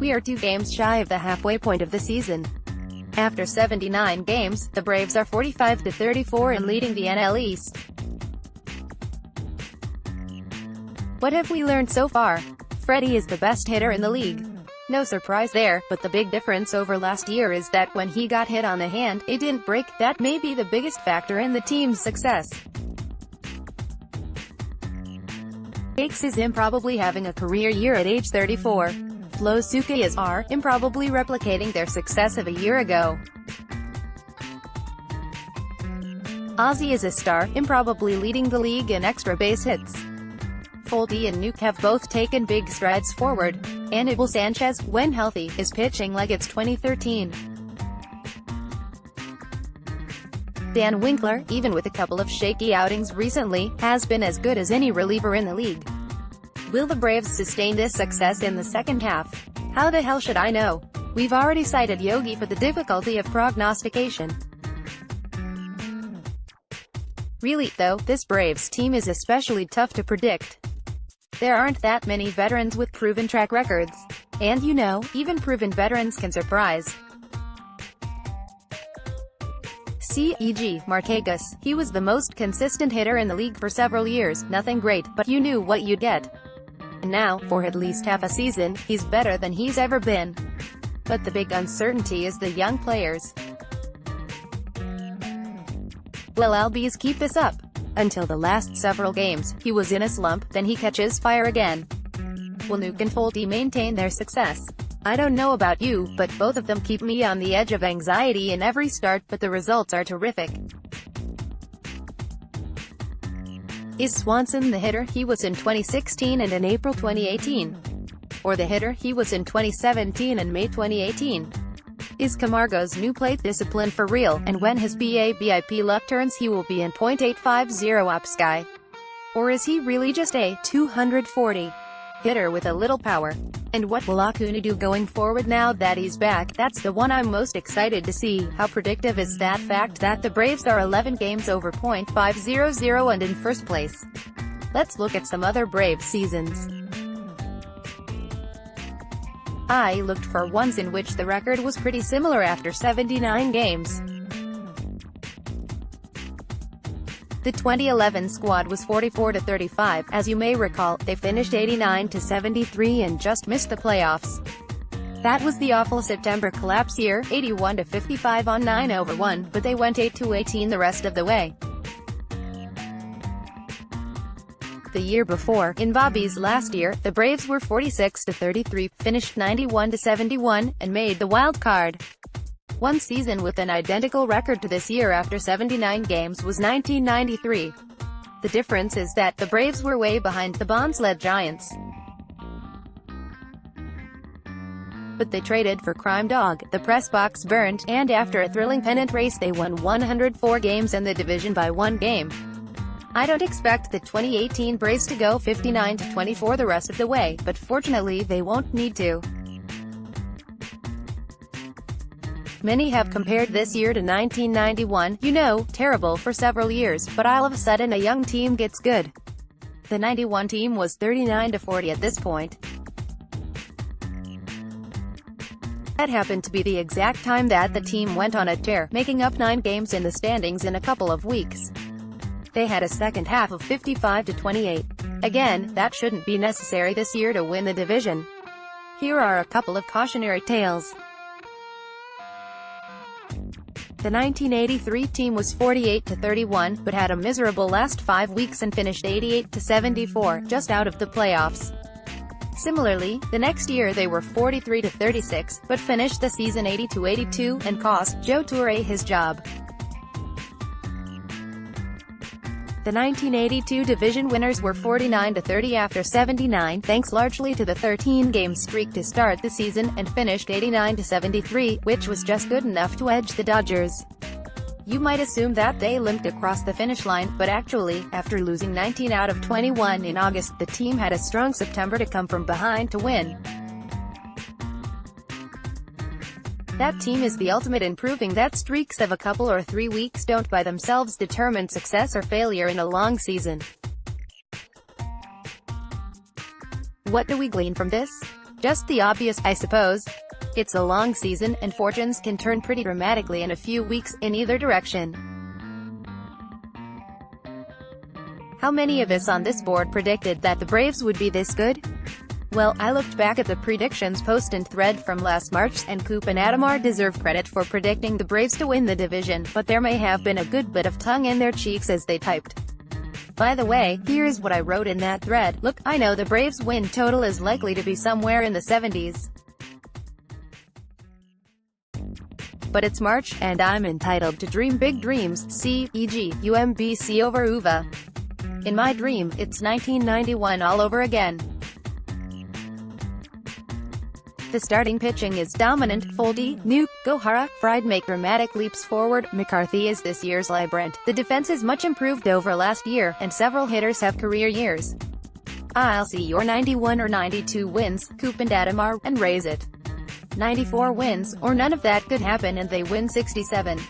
We are 2 games shy of the halfway point of the season. After 79 games, the Braves are 45-34 and leading the NL East. What have we learned so far? Freddie is the best hitter in the league. No surprise there, but the big difference over last year is that when he got hit on the hand, it didn't break. That may be the biggest factor in the team's success. Kakes is improbably having a career year at age 34. Flowzuki is improbably replicating their success of a year ago. Ozzie is a star, improbably leading the league in extra base hits. Freddie and Nuke have both taken big strides forward. Anibal Sanchez, when healthy, is pitching like it's 2013. Dan Winkler, even with a couple of shaky outings recently, has been as good as any reliever in the league. Will the Braves sustain this success in the second half? How the hell should I know? We've already cited Yogi for the difficulty of prognostication. Really, though, this Braves team is especially tough to predict. There aren't that many veterans with proven track records. And you know, even proven veterans can surprise. C.e.g. Marquez, he was the most consistent hitter in the league for several years, nothing great, but you knew what you'd get. And now, for at least half a season, he's better than he's ever been. But the big uncertainty is the young players. Will Albies keep this up? Until the last several games, he was in a slump, then he catches fire again. Will Nuke and Freddie maintain their success? I don't know about you, but both of them keep me on the edge of anxiety in every start, but the results are terrific. Is Swanson the hitter he was in 2016 and in April 2018? Or the hitter he was in 2017 and May 2018? Is Camargo's new plate discipline for real, and when his BABIP luck turns he will be in .850 up sky? Or is he really just a 240 hitter with a little power? And what will Acuna do going forward now that he's back? That's the one I'm most excited to see. How predictive is that fact that the Braves are 11 games over .500 and in first place? Let's look at some other Braves seasons. I looked for ones in which the record was pretty similar after 79 games. The 2011 squad was 44-35, as you may recall. They finished 89-73 and just missed the playoffs. That was the awful September collapse year, 81-55 on 9/1, but they went 8-18 the rest of the way. The year before, in Bobby's last year, the Braves were 46-33, finished 91-71, and made the wild card. One season with an identical record to this year after 79 games was 1993. The difference is that the Braves were way behind the bobsled giants. But they traded for Crime Dog, the press box burned, and after a thrilling pennant race they won 104 games and the division by 1 game. I don't expect the 2018 Braves to go 59-24 the rest of the way, but fortunately they won't need to. Many have compared this year to 1991, you know, terrible for several years, but all of a sudden a young team gets good. The 91 team was 39-40 at this point. That happened to be the exact time that the team went on a tear, making up 9 games in the standings in a couple of weeks. They had a second half of 55-28. Again, that shouldn't be necessary this year to win the division. Here are a couple of cautionary tales. The 1983 team was 48-31, but had a miserable last 5 weeks and finished 88-74, just out of the playoffs. Similarly, the next year they were 43-36, but finished the season 80-82, and cost Joe Torre his job. The 1982 division winners were 49-30 after 79, thanks largely to the 13-game streak to start the season, and finished 89-73, which was just good enough to edge the Dodgers. You might assume that they limped across the finish line, but actually, after losing 19 out of 21 in August, the team had a strong September to come from behind to win. That team is the ultimate in proving that streaks of a couple or 3 weeks don't by themselves determine success or failure in a long season. What do we glean from this? Just the obvious, I suppose. It's a long season, and fortunes can turn pretty dramatically in a few weeks, in either direction. How many of us on this board predicted that the Braves would be this good? Well, I looked back at the predictions post and thread from last March, and Coop and Adamar deserve credit for predicting the Braves to win the division, but there may have been a good bit of tongue in their cheeks as they typed. By the way, here's what I wrote in that thread. Look, I know the Braves' win total is likely to be somewhere in the 70s. But it's March, and I'm entitled to dream big dreams, e.g., UMBC over UVA. In my dream, it's 1991 all over again. The starting pitching is dominant. Foldy, Nuke, Gohara, Fried make dramatic leaps forward. McCarthy is this year's Librant. The defense is much improved over last year, and several hitters have career years. I'll see your 91 or 92 wins, Coop and Adamar, and raise it. 94 wins, or none of that could happen and they win 67.